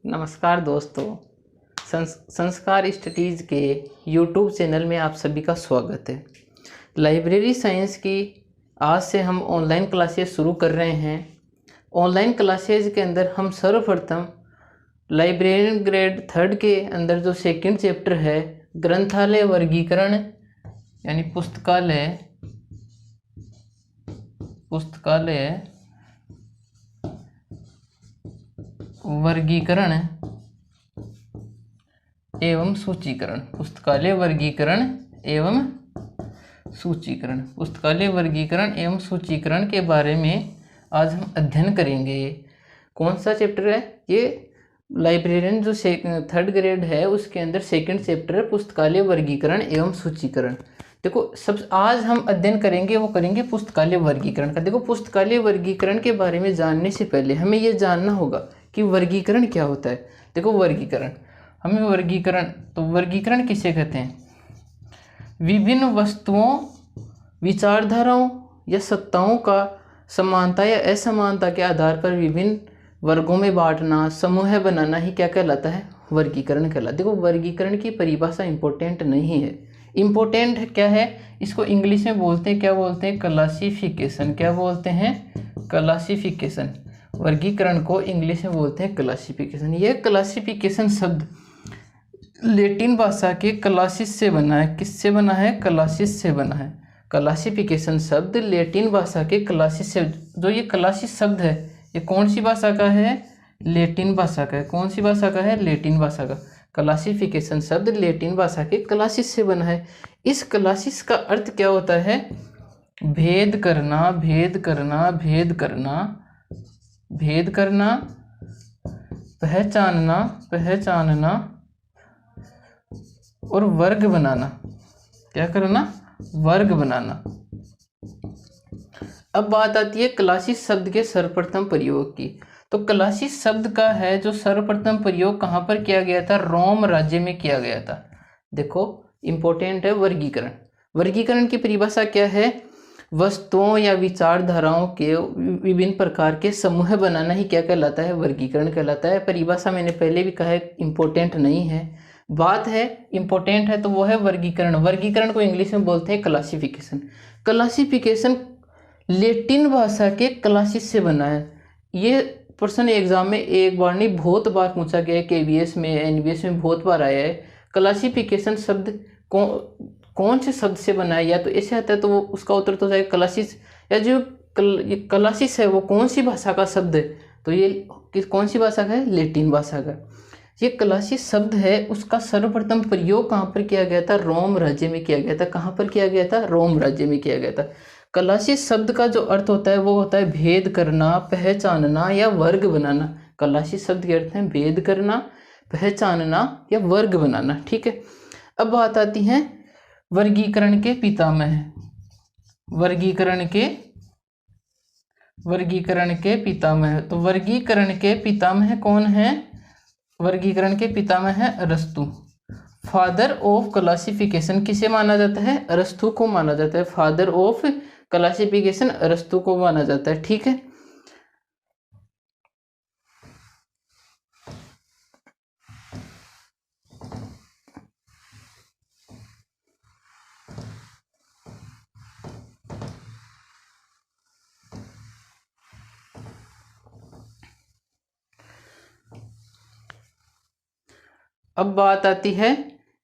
नमस्कार दोस्तों, संस्कार स्टडीज़ के यूट्यूब चैनल में आप सभी का स्वागत है। लाइब्रेरी साइंस की आज से हम ऑनलाइन क्लासेस शुरू कर रहे हैं। ऑनलाइन क्लासेस के अंदर हम सर्वप्रथम लाइब्रेरियन ग्रेड 3 के अंदर जो सेकंड चैप्टर है ग्रंथालय वर्गीकरण यानी पुस्तकालय वर्गीकरण एवं सूचीकरण पुस्तकालय वर्गीकरण एवं सूचीकरण के बारे में आज हम अध्ययन करेंगे। कौन सा चैप्टर है ये? लाइब्रेरियन जो 3rd ग्रेड है उसके अंदर सेकंड चैप्टर है पुस्तकालय वर्गीकरण एवं सूचीकरण। देखो, आज हम अध्ययन करेंगे पुस्तकालय वर्गीकरण का। देखो, पुस्तकालय वर्गीकरण के बारे में जानने से पहले हमें ये जानना होगा कि वर्गीकरण क्या होता है। देखो, वर्गीकरण किसे कहते हैं? विभिन्न वस्तुओं, विचारधाराओं या सत्ताओं का समानता या असमानता के आधार पर विभिन्न वर्गों में बांटना, समूह बनाना ही क्या कहलाता है? वर्गीकरण कहलाता है। देखो, वर्गीकरण की परिभाषा इंपॉर्टेंट नहीं है। इम्पोर्टेंट क्या है? इसको इंग्लिश में बोलते हैं, क्या बोलते हैं? क्लासिफिकेशन। क्या बोलते हैं? क्लासिफिकेशन। वर्गीकरण को इंग्लिश में बोलते हैं क्लासिफिकेशन। यह क्लासिफिकेशन शब्द लैटिन भाषा के क्लासिस से बना है। किससे बना है? क्लासिस से बना है। क्लासिफिकेशन शब्द लैटिन भाषा के क्लासिस से, जो ये क्लासिस शब्द है ये कौन सी भाषा का है? लैटिन भाषा का है। कौन सी भाषा का है? लैटिन भाषा का। क्लासिफिकेशन शब्द लैटिन भाषा के क्लासिस से बना है। इस क्लासिस का अर्थ क्या होता है? भेद करना, पहचानना और वर्ग बनाना। क्या करना? वर्ग बनाना। अब बात आती है क्लासिस शब्द के सर्वप्रथम प्रयोग की। तो क्लासिस शब्द का है जो सर्वप्रथम प्रयोग कहाँ पर किया गया था? रोम राज्य में किया गया था। देखो, इंपॉर्टेंट है वर्गीकरण। वर्गीकरण की परिभाषा क्या है? वस्तुओं या विचारधाराओं के विभिन्न प्रकार के समूह बनाना ही क्या कहलाता है? वर्गीकरण कहलाता है। परिभाषा मैंने पहले भी कहा है, इंपॉर्टेंट नहीं है। बात है इंपॉर्टेंट है तो वो है वर्गीकरण। वर्गीकरण को इंग्लिश में बोलते हैं क्लासिफिकेशन। क्लासिफिकेशन लैटिन भाषा के क्लासिस से बना है। ये प्रश्न एग्जाम में एक बार नहीं बहुत बार पूछा गया है। केवीएस में, एनवीएस में बहुत बार आया है। क्लासिफिकेशन शब्द कौन से शब्द से बना है? या तो ऐसे आता है तो वो उसका उत्तर तो जाएगा क्लासिस। या जो क्लासिस है वो कौन सी भाषा का शब्द है? तो ये कौन सी भाषा का है? लैटिन भाषा का। ये क्लासिस शब्द है उसका सर्वप्रथम प्रयोग कहाँ पर किया गया था? रोम राज्य में किया गया था। कहाँ पर किया गया था? रोम राज्य में किया गया था। क्लासिस शब्द का जो अर्थ होता है वो होता है भेद करना, पहचानना या वर्ग बनाना। क्लासिस शब्द के अर्थ है भेद करना, पहचानना या वर्ग बनाना। ठीक है। अब बात आती है वर्गीकरण के पितामह। वर्गीकरण के पितामह। तो वर्गीकरण के पितामह कौन है? वर्गीकरण के पितामह है अरस्तु। फादर ऑफ क्लासिफिकेशन किसे माना जाता है? अरस्तु को माना जाता है। फादर ऑफ क्लासिफिकेशन अरस्तु को माना जाता है। ठीक है। अब बात आती है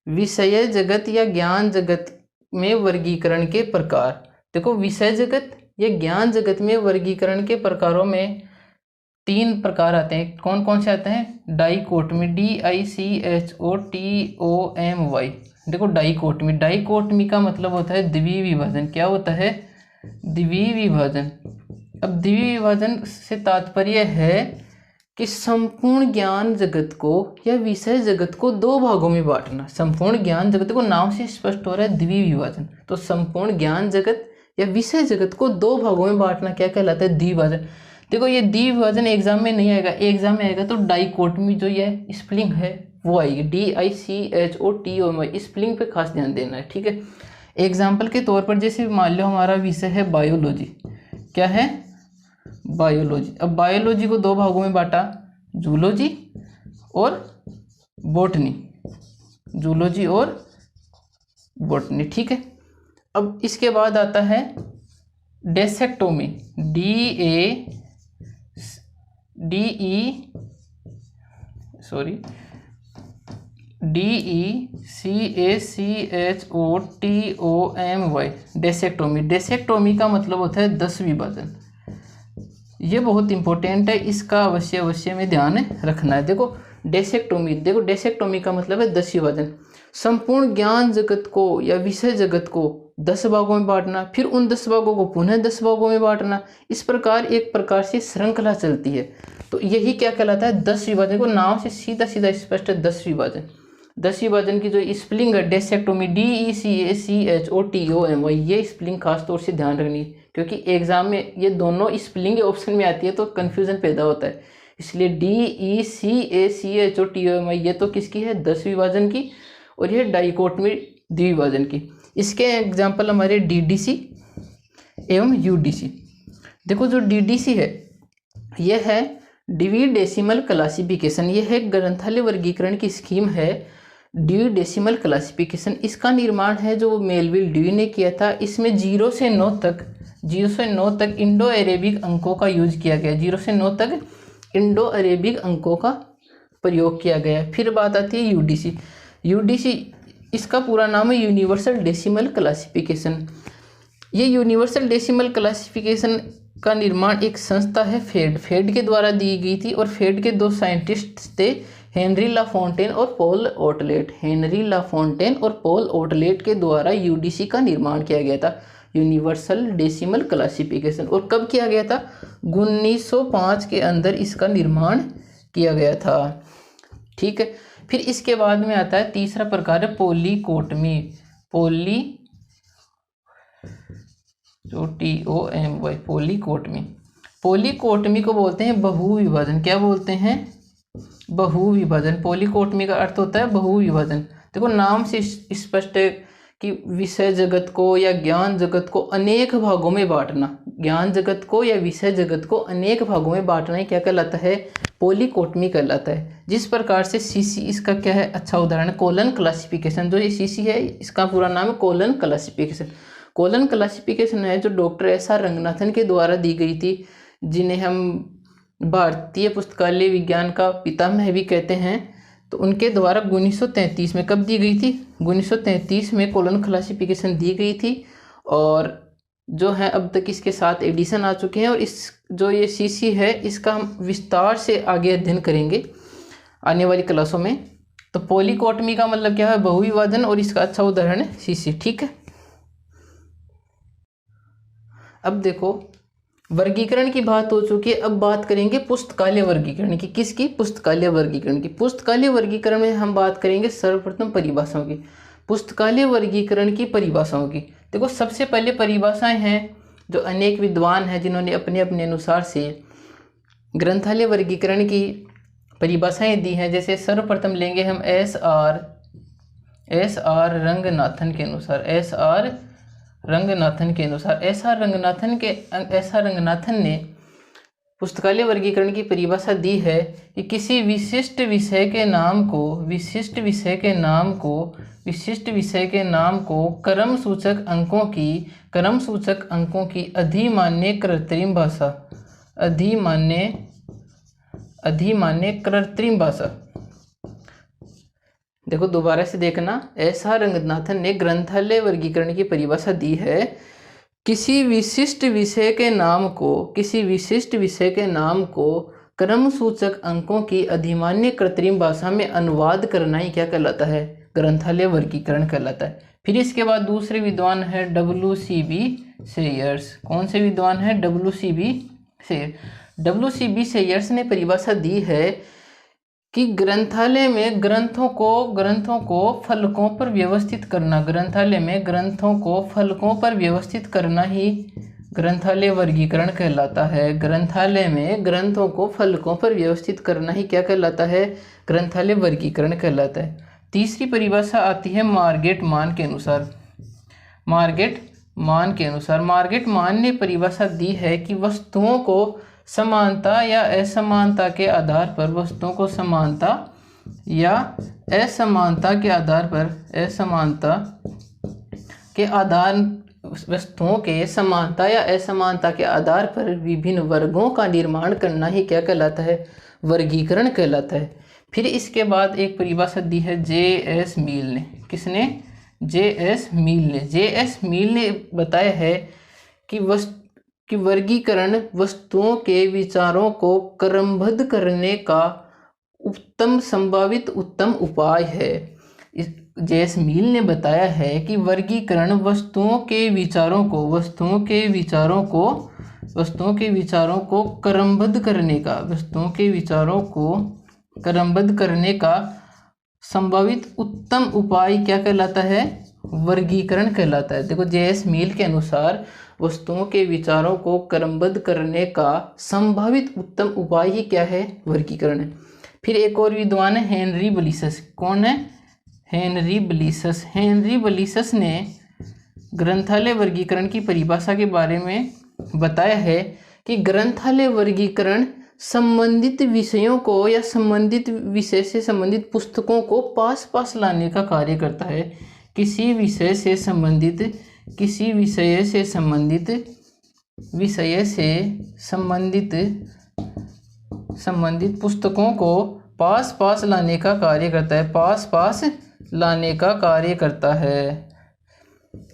विषय जगत या ज्ञान जगत में वर्गीकरण के प्रकार। देखो, विषय जगत या ज्ञान जगत में वर्गीकरण के प्रकारों में 3 प्रकार आते हैं। कौन कौन से आते हैं? Dichotomy, DICHOTOMY। देखो, डाइकोटमी का मतलब होता है द्विविभाजन। क्या होता है? द्विविभाजन। अब द्विविभाजन से तात्पर्य है कि संपूर्ण ज्ञान जगत को या विषय जगत को 2 भागों में बांटना। संपूर्ण ज्ञान जगत को नाम से स्पष्ट हो रहा है द्विविभाजन। तो संपूर्ण ज्ञान जगत या विषय जगत को 2 भागों में बांटना क्या कहलाता है? द्विविभाजन। देखो, ये द्विविभाजन एग्जाम में नहीं आएगा। एग्जाम में आएगा तो डाइकोटमी जो ये स्पेलिंग है वो आएगी, DICHOTOMY। स्पेलिंग पे खास ध्यान देना है। ठीक है। एग्जाम्पल के तौर पर जैसे मान लो हमारा विषय है बायोलॉजी। क्या है? बायोलॉजी। अब बायोलॉजी को 2 भागों में बांटा, जूलॉजी और बॉटनी, जूलॉजी और बॉटनी, ठीक है। अब इसके बाद आता है डेसेक्टोमी, DECACHOTOMY, डेसेक्टोमी। डेसेक्टोमी का मतलब होता है 10 विभाजन। ये बहुत इंपॉर्टेंट है, इसका अवश्य में ध्यान रखना है। देखो डेसेक्टोमी का मतलब है 10 विभाजन। संपूर्ण ज्ञान जगत को या विषय जगत को 10 भागों में बांटना, फिर उन 10 भागों को पुनः 10 भागों में बांटना, इस प्रकार एक प्रकार से श्रृंखला चलती है। तो यही क्या कहलाता है? 10 विभाजन। को नाम से सीधा स्पष्ट है 10 विभाजन। 10 विभाजन की जो स्पेलिंग है डेसेक्टोमी, DECACHOTOMY, ये स्पेलिंग खास तौर से ध्यान रखनी, क्योंकि एग्जाम में ये दोनों स्पेलिंग ऑप्शन में आती है तो कन्फ्यूजन पैदा होता है। इसलिए DECACHOTOMY ये तो किसकी है? 10 विभाजन की, और ये डाइकोटमी द्विभाजन की। इसके एग्जाम्पल हमारे DDC एवं UDC। देखो जो DDC है यह है डिविडेसिमल क्लासिफिकेशन, यह है ग्रंथालय वर्गीकरण की स्कीम है। डिविडेसिमल क्लासिफिकेशन, इसका निर्माण है जो मेलविल ड्यूई ने किया था। इसमें 0 से 9 तक इंडो अरेबिक अंकों का यूज किया गया। 0 से 9 तक इंडो अरेबिक अंकों का प्रयोग किया गया। फिर बात आती है UDC, इसका पूरा नाम है यूनिवर्सल डेसिमल क्लासिफिकेशन। ये यूनिवर्सल डेसिमल क्लासिफिकेशन का निर्माण एक संस्था है फेड के द्वारा दी गई थी, और फेड के 2 साइंटिस्ट थे, हेनरी लाफोंटेन और पॉल ओटलेट के द्वारा UDC का निर्माण किया गया था, यूनिवर्सल डेसिमल क्लासिफिकेशन। और कब किया गया था? 1905 के अंदर इसका निर्माण किया गया था, ठीक है। फिर इसके बाद में आता है तीसरा प्रकार है पॉलीकोटमी, पॉलीकोटमी को बोलते हैं बहुविभाजन। क्या बोलते हैं? बहुविभाजन। पॉलीकोटमी का अर्थ होता है बहुविभाजन। देखो नाम से स्पष्ट है कि विषय जगत को या ज्ञान जगत को अनेक भागों में बांटना, ज्ञान जगत को या विषय जगत को अनेक भागों में बांटना ही क्या कहलाता है? पॉलीकोटमी कहलाता है। जिस प्रकार से CC इसका क्या है? अच्छा उदाहरण है कोलन क्लासिफिकेशन। जो ये CC है इसका पूरा नाम है कोलन क्लासिफिकेशन। कोलन क्लासिफिकेशन है जो डॉक्टर SR रंगनाथन के द्वारा दी गई थी, जिन्हें हम भारतीय पुस्तकालय विज्ञान का पितामह भी कहते हैं। तो उनके द्वारा 1933 में कब दी गई थी? 1933 में कोलन क्लासिफिकेशन दी गई थी, और जो है अब तक इसके 7 एडिशन आ चुके हैं। और इस जो ये CC है इसका हम विस्तार से आगे अध्ययन करेंगे आने वाली क्लासों में। तो पॉलीकोटमी का मतलब क्या है? बहुविभाजन, और इसका अच्छा उदाहरण है CC, ठीक है। अब देखो वर्गीकरण की बात हो चुकी है, अब बात करेंगे पुस्तकालय वर्गीकरण की। किसकी? पुस्तकालय वर्गीकरण की। पुस्तकालय वर्गीकरण में हम बात करेंगे सर्वप्रथम परिभाषाओं की, पुस्तकालय वर्गीकरण की परिभाषाओं की। देखो सबसे पहले परिभाषाएं हैं जो अनेक विद्वान हैं जिन्होंने अपने अपने अनुसार से ग्रंथालय वर्गीकरण की परिभाषाएं दी हैं। जैसे सर्वप्रथम लेंगे हम SR रंगनाथन के अनुसार। SR रंगनाथन ने पुस्तकालय वर्गीकरण की परिभाषा दी है कि किसी विशिष्ट विषय के नाम को क्रम सूचक अंकों की अधिमान्य कृत्रिम भाषा। देखो दोबारा से देखना, SR रंगनाथन ने ग्रंथालय वर्गीकरण की परिभाषा दी है, किसी विशिष्ट विषय के नाम को क्रम सूचक अंकों की अधिमान्य कृत्रिम भाषा में अनुवाद करना ही क्या कहलाता है? ग्रंथालय वर्गीकरण कहलाता है। फिर इसके बाद दूसरे विद्वान है WCB सेयर्स। कौन से विद्वान है? WCB सेयर्स ने परिभाषा दी है कि ग्रंथालय में ग्रंथों को फलकों पर व्यवस्थित करना ही ग्रंथालय वर्गीकरण कहलाता है। ग्रंथालय में ग्रंथों को फलकों पर व्यवस्थित करना ही क्या कहलाता है? ग्रंथालय वर्गीकरण कहलाता है। तीसरी परिभाषा आती है मार्गेट मान के अनुसार। मार्गेट मान ने परिभाषा दी है कि वस्तुओं को समानता या असमानता के आधार पर या असमानता के आधार पर, असमानता के आधार, वस्तुओं के समानता या असमानता के आधार पर विभिन्न वर्गों का निर्माण करना ही क्या कहलाता है? वर्गीकरण कहलाता है। फिर इसके बाद एक परिभाषा दी है जे.एस. मील ने। किसने? जे.एस. मील ने। जे.एस. मील ने बताया है कि वर्गीकरण वस्तुओं के विचारों को क्रमबद्ध करने का संभावित उत्तम उपाय है। जे.एस. मील ने बताया है कि वर्गीकरण वस्तुओं के विचारों को क्रमबद्ध करने का संभावित उत्तम उपाय क्या कहलाता है? वर्गीकरण कहलाता है। देखो, जे.एस. मील के अनुसार वस्तुओं के विचारों को क्रमबद्ध करने का संभावित उत्तम उपाय ही क्या है? वर्गीकरण है। फिर एक और विद्वान है हेनरी बलिसस। कौन है? हेनरी बलिसस। हेनरी बलिसस ने ग्रंथालय वर्गीकरण की परिभाषा के बारे में बताया है कि ग्रंथालय वर्गीकरण संबंधित विषयों को या संबंधित विषय से संबंधित पुस्तकों को पास लाने का कार्य करता है। किसी विषय से संबंधित पुस्तकों को पास लाने का कार्य करता है। पास लाने का कार्य करता है।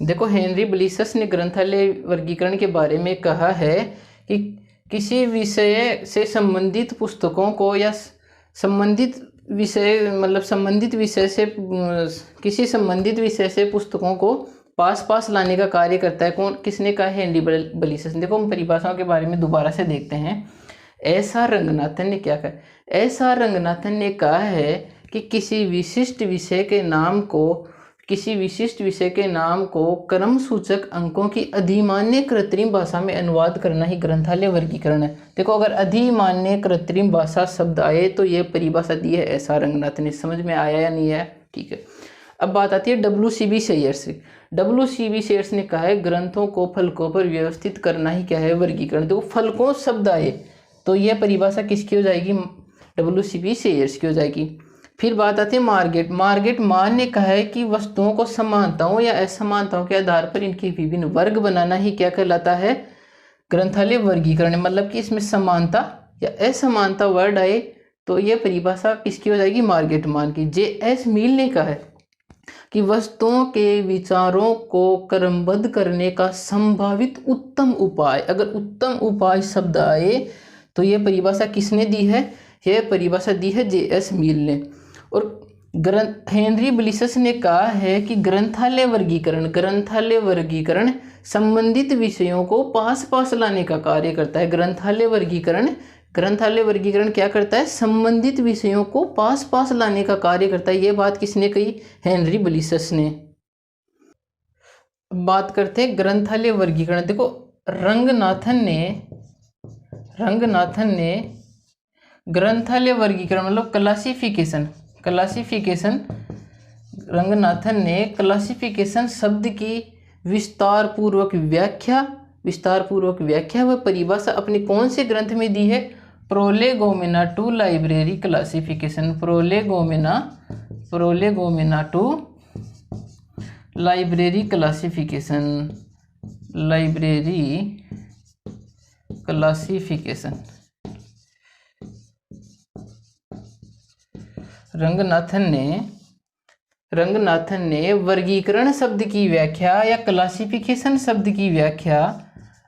देखो, हेनरी बलिसस ने ग्रंथालय वर्गीकरण के बारे में कहा है कि किसी विषय से संबंधित पुस्तकों को या संबंधित विषय से पुस्तकों को पास लाने का कार्य करता है। किसने कहा? हेनरी बलिसस। देखो, हम परिभाषाओं के बारे में दोबारा से देखते हैं। एस.आर. रंगनाथन ने क्या कहा? एस.आर. रंगनाथन ने कहा है कि किसी विशिष्ट विषय के नाम को क्रम सूचक अंकों की अधिमान्य कृत्रिम भाषा में अनुवाद करना ही ग्रंथालय वर्गीकरण है। देखो, अगर अधिमान्य कृत्रिम भाषा शब्द आए तो ये परिभाषा दी है एस.आर. रंगनाथन ने। समझ में आया या नहीं आया? ठीक है। अब बात आती है डब्ल्यू.सी.बी. शेयर्स। डब्ल्यू.सी.बी. शेयर्स ने कहा है ग्रंथों को फलकों पर व्यवस्थित करना ही क्या है? वर्गीकरण। देखो, फलकों शब्द आए तो यह परिभाषा किसकी हो जाएगी? डब्ल्यू.सी.बी. शेयर्स की हो जाएगी। फिर बात आती है मार्गेट मान ने कहा है कि वस्तुओं को समानताओं या असमानताओं के आधार पर इनके विभिन्न वर्ग बनाना ही क्या कहलाता है? ग्रंथालय वर्गीकरण। मतलब कि इसमें समानता या असमानता वर्ड आए तो यह परिभाषा किसकी हो जाएगी? मार्गेट मान की। जे.एस. मील ने कहा है कि वस्तुओं के विचारों को क्रमबद्ध करने का संभावित उत्तम उपाय, अगर उत्तम उपाय शब्द आए तो यह परिभाषा किसने दी है? यह परिभाषा दी है जे.एस. मील ने। और हेनरी बलिसस ने कहा है कि ग्रंथालय वर्गीकरण संबंधित विषयों को पास लाने का कार्य करता है। ग्रंथालय वर्गीकरण क्या करता है? संबंधित विषयों को पास लाने का कार्य करता है। ये बात किसने कही? हेनरी बलिसस ने। बात करते हैं ग्रंथालय वर्गीकरण। देखो, रंगनाथन ने ग्रंथालय वर्गीकरण मतलब क्लासिफिकेशन रंगनाथन ने क्लासिफिकेशन शब्द की विस्तार पूर्वक व्याख्या व परिभाषा अपने कौन से ग्रंथ में दी है? Prolegomena to library classification. Prolegomena to library classification. Ranganathan ने वर्गीकरण शब्द की व्याख्या या क्लासिफिकेशन शब्द की व्याख्या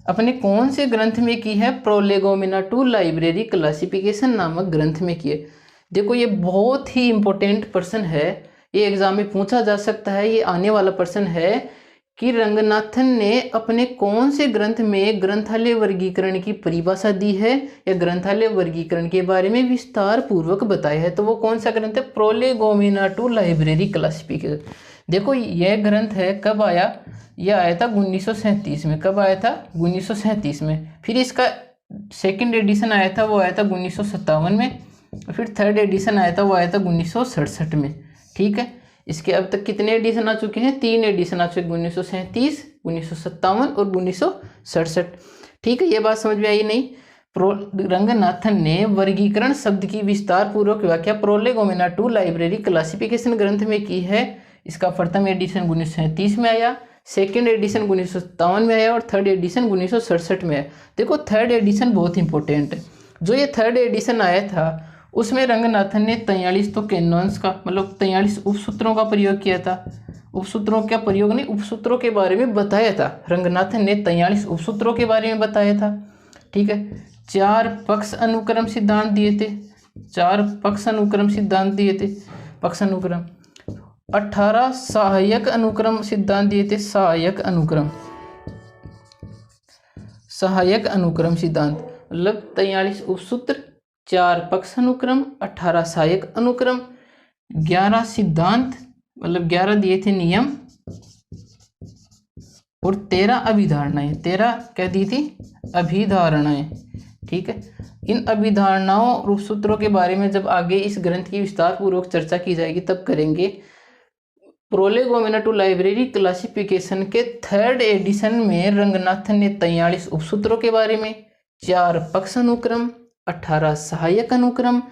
अपने कौन से ग्रंथ में की है? प्रोलेगोमेना टू लाइब्रेरी क्लासिफिकेशन नामक ग्रंथ में की है। देखो, ये बहुत ही इंपॉर्टेंट प्रश्न है, ये एग्जाम में पूछा जा सकता है, ये आने वाला प्रश्न है कि रंगनाथन ने अपने कौन से ग्रंथ में ग्रंथालय वर्गीकरण की परिभाषा दी है या ग्रंथालय वर्गीकरण के बारे में विस्तार पूर्वक बताया है। तो वो कौन सा ग्रंथ है? Prolegomena to library classification. देखो, यह ग्रंथ है कब आया? यह आया था 1937 में। कब आया था? 1937 में। फिर इसका सेकंड एडिशन आया था, वो आया था 1957 में। फिर थर्ड एडिशन आया था, वो आया था 1967 में। ठीक है, इसके अब तक कितने एडिशन आ चुके हैं? 3 एडिशन आ चुके हैं, 1937, 1957 और 1967। ठीक है, ये बात समझ में आई नहीं? रंगनाथन ने वर्गीकरण शब्द की विस्तार पूर्वक व्याख्या प्रोलेगोमेना टू लाइब्रेरी क्लासिफिकेशन ग्रंथ में की है। इसका प्रथम एडिशन 1937 में आया, सेकेंड एडिशन 1957 में आया और थर्ड एडिशन 1967 में आया। देखो थर्ड एडिशन बहुत इंपॉर्टेंट है। जो ये थर्ड एडिशन आया था उसमें रंगनाथन ने 43 तो कैनॉन्स का मतलब 43 उपसूत्रों का प्रयोग किया था। उपसूत्रों का प्रयोग नहीं, उपसूत्रों के बारे में बताया था। रंगनाथन ने 43 उपसूत्रों के बारे में बताया था। ठीक है, 4 पक्ष अनुक्रम सिद्धांत दिए थे, 4 पक्ष अनुक्रम सिद्धांत दिए थे, पक्ष अनुक्रम। 18 सहायक अनुक्रम सिद्धांत दिए थे, सहायक अनुक्रम, सहायक अनुक्रम सिद्धांत मतलब 43 उपसूत्र, 4 पक्ष अनुक्रम, 18 सहायक अनुक्रम, 11 सिद्धांत मतलब 11 दिए थे नियम और 13 अभिधारणाएं। 13 क्या दी थी? अभिधारणाएं। ठीक है, इन अभिधारणाओं और उपसूत्रों के बारे में जब आगे इस ग्रंथ की विस्तार पूर्वक चर्चा की जाएगी तब करेंगे। प्रोलेगोमेना टू लाइब्रेरी क्लासिफिकेशन के थर्ड एडिशन में रंगनाथन ने 43 उपसूत्रों के बारे में, 4 पक्ष अनुक्रम, 18 सहायक अनुक्रम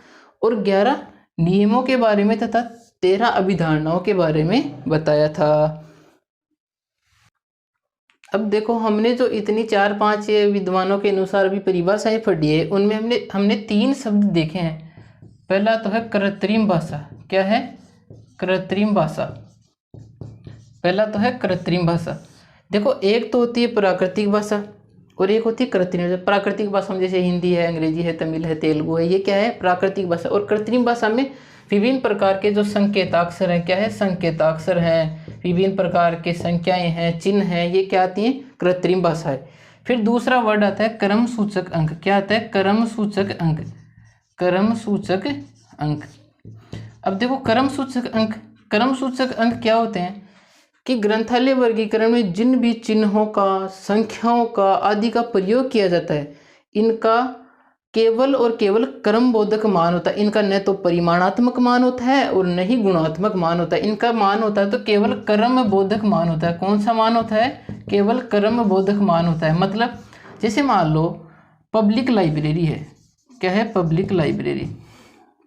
और 11 नियमों के बारे में तथा 13 अभिधारणाओं के बारे में बताया था। अब देखो हमने जो इतनी 4-5 विद्वानों के अनुसार अभी परिभाषाएं पढ़ी है उनमें हमने 3 शब्द देखे हैं। पहला तो है कृत्रिम भाषा। क्या है? कृत्रिम भाषा। पहला तो है कृत्रिम भाषा। देखो एक तो होती है प्राकृतिक भाषा और एक होती है कृत्रिम भाषा। प्राकृतिक भाषा में जैसे हिंदी है, अंग्रेजी है, तमिल है, तेलुगु है, ये क्या है? प्राकृतिक भाषा। और कृत्रिम भाषा में विभिन्न प्रकार के जो संकेताक्षर हैं, क्या है? संकेताक्षर हैं, विभिन्न प्रकार के संख्याएं हैं, चिन्ह हैं, ये क्या आती हैं? कृत्रिम भाषा है। फिर दूसरा वर्ड आता है क्रम सूचक अंक। क्या आता है? क्रम सूचक अंक, क्रम सूचक अंक। अब देखो क्रम सूचक अंक, क्रम सूचक अंक क्या होते हैं कि ग्रंथालय वर्गीकरण में जिन भी चिन्हों का, संख्याओं का आदि का प्रयोग किया जाता है इनका केवल और केवल क्रमबोधक मान होता है। इनका न तो परिमाणात्मक मान होता है और न ही गुणात्मक मान होता है। इनका मान होता है तो केवल क्रमबोधक मान होता है। कौन सा मान होता है? केवल क्रमबोधक मान होता है। मतलब जैसे मान लो पब्लिक लाइब्रेरी है। क्या है? Public library.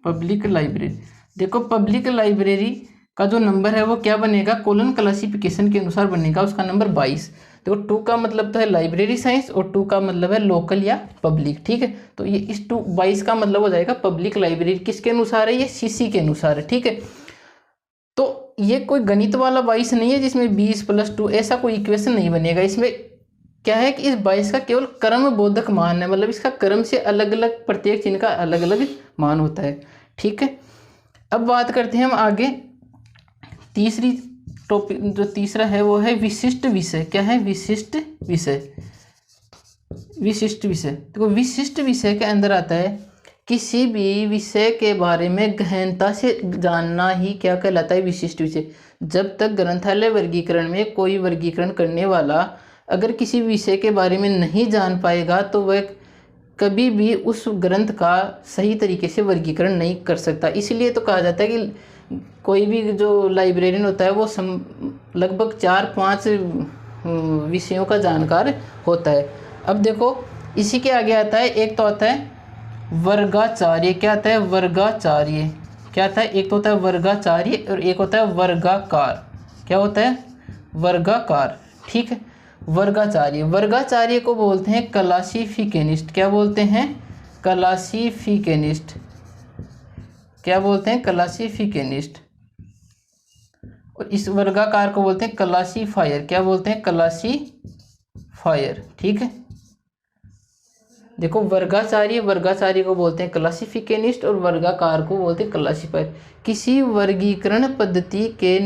पब्लिक लाइब्रेरी, देखो पब्लिक लाइब्रेरी का जो नंबर है वो क्या बनेगा? कोलन क्लासिफिकेशन के अनुसार बनेगा, उसका नंबर 22। देखो 2 का मतलब तो है लाइब्रेरी साइंस और 2 का मतलब है लोकल या पब्लिक। ठीक है, तो ये इस 22 का मतलब हो जाएगा पब्लिक लाइब्रेरी। किसके अनुसार है? ये सीसी के अनुसार है। ठीक है, तो ये कोई गणित वाला 22 नहीं है जिसमें 20 + 2 ऐसा कोई इक्वेशन नहीं बनेगा। इसमें क्या है कि इस 22 का केवल क्रमबोधक मान है, मतलब इसका क्रम से अलग अलग प्रत्येक चिन्ह का अलग अलग मान होता है। ठीक है, अब बात करते हैं हम आगे। तीसरी टॉपिक जो तीसरा है वो है विशिष्ट विषय। क्या है? विशिष्ट विषय। विशिष्ट विषय, देखो विशिष्ट विषय के अंदर आता है किसी भी विषय के बारे में गहनता से जानना ही क्या कहलाता है? विशिष्ट विषय। जब तक ग्रंथालय वर्गीकरण में कोई वर्गीकरण करने वाला अगर किसी विषय के बारे में नहीं जान पाएगा तो वह कभी भी उस ग्रंथ का सही तरीके से वर्गीकरण नहीं कर सकता। इसलिए तो कहा जाता है कि कोई भी जो लाइब्रेरियन होता है वो लगभग 4-5 विषयों का जानकार होता है। अब देखो इसी के आगे आता है, एक तो आता है वर्गाचार्य। क्या आता है? वर्गाचार्य। क्या आता है? एक तो होता है वर्गाचार्य और एक होता है वर्गाकार। क्या होता है? वर्गाकार। ठीक है, वर्गाचार्य। वर्गाचार्य को बोलते हैं क्लासिफिकेनिस्ट। क्या बोलते हैं? क्लासिफिकेनिस्ट। क्या बोलते हैं? क्लासिफिकेनिस्ट। और इस वर्गाकार को बोलते हैं क्लासीफायर। क्या बोलते हैं? क्लासीफायर। ठीक है, देखो वर्गाचार्य को बोलते हैं क्लासिफिकेनिस्ट और वर्गाकार को बोलते हैं क्लासीफायर। किसी वर्गीकरण पद्धति के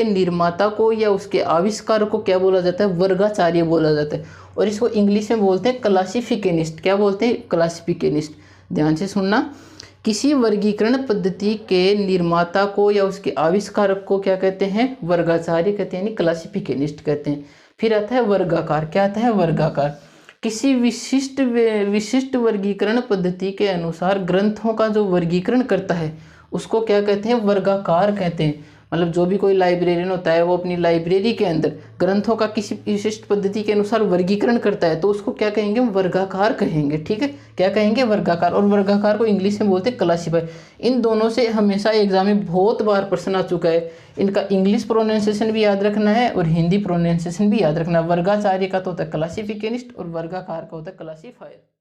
निर्माता को या उसके आविष्कार को क्या बोला जाता है? वर्गाचार्य बोला जाता है। और इसको इंग्लिश में बोलते हैं क्लासिफिकेनिस्ट। क्या बोलते हैं? क्लासिफिकेनिस्ट। ध्यान से सुनना, किसी वर्गीकरण पद्धति के निर्माता को या उसके आविष्कारक को क्या कहते हैं? वर्गाचार्य कहते हैं, यानी क्लासिफिकेनिस्ट कहते हैं। फिर आता है वर्गाकार। क्या आता है? वर्गाकार। किसी विशिष्ट वर्गीकरण पद्धति के अनुसार ग्रंथों का जो वर्गीकरण करता है उसको क्या कहते हैं? वर्गाकार कहते हैं। मतलब जो भी कोई लाइब्रेरियन होता है वो अपनी लाइब्रेरी के अंदर ग्रंथों का किसी विशिष्ट पद्धति के अनुसार वर्गीकरण करता है, तो उसको क्या कहेंगे, वर्गाकार कहेंगे। ठीक है, क्या कहेंगे, वर्गाकार। और वर्गाकार को इंग्लिश में बोलते हैं क्लासीफाई। इन दोनों से हमेशा एग्जाम में बहुत बार प्रश्न आ चुका है। इनका इंग्लिश प्रोनाउंसिएशन भी याद रखना है और हिंदी प्रोनाउंसिएशन भी याद रखना है। वर्गाचार्य का तो होता है क्लासिफिकेनिस्ट और वर्गाकार का होता है क्लासीफायर।